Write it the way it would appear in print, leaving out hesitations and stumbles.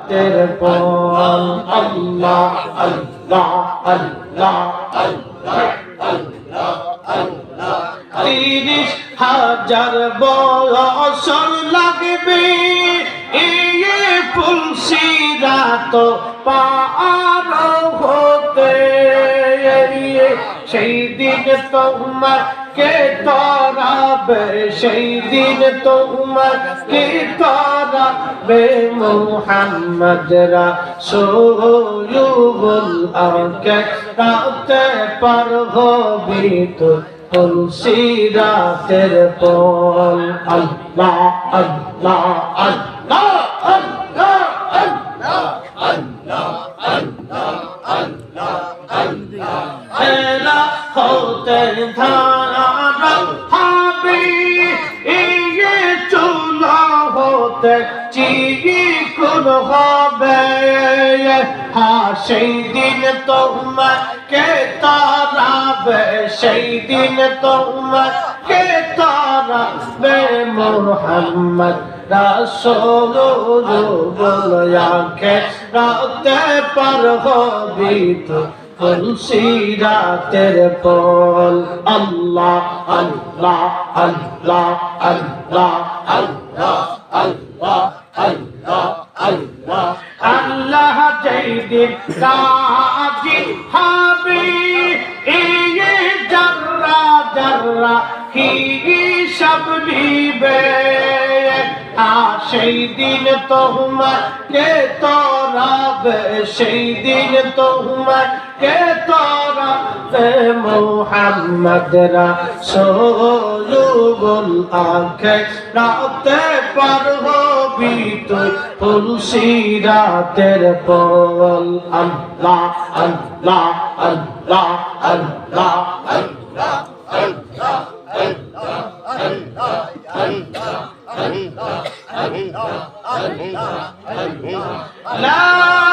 তেরে পল আল্লাহ আল্লাহ আল্লাহ আল্লাহ আল্লাহ আল্লাহ 30,000 বছর লাগবে এই ফুলসিরাত পার হতে সেই দিন তোমাকে তরাবে সেই দিন তোমাকে তরাবে মুহাম্মদ রাসূলুল আকে রাতে পার হবি তো ফুলসিরাতের পল আল্লাহ আল্লাহ আল্লাহ আল্লাহ আল্লাহ আল্লাহ আল্লাহ আল্লাহ আল্লাহ এলা হতে ধারা হবে ইয়ে চুলা হতে চিকুন হবে সেই দিন তোমাকে তারাবে সেই দিন তোমাকে তারাবে মুহাম্মদ রাসূলুল আকে রাতে পার হবি তো ফুলসিরাতের পল আল্লাহ আল্লাহ আল্লাহ আল্লাহ আল্লাহ আল্লাহ আল্লাহ আল্লাহ আল্লাহ যেদিন রাজি হবে এই জাররা জাররা হিসাব নিবে সেই দিন তোমাকে তরাবে সেই দিন তোমাকে তরাবে মুহাম্মদ রাসূলুল আকে রাতে পার হবি তুই ফুলসিরাতের পল আল্লাহ আল্লাহ আল্লাহ আল্লাহ আল্লাহ আল্লাহ আল্লাহ আল্লাহ আল্লাহ আল্লাহ আল্লাহ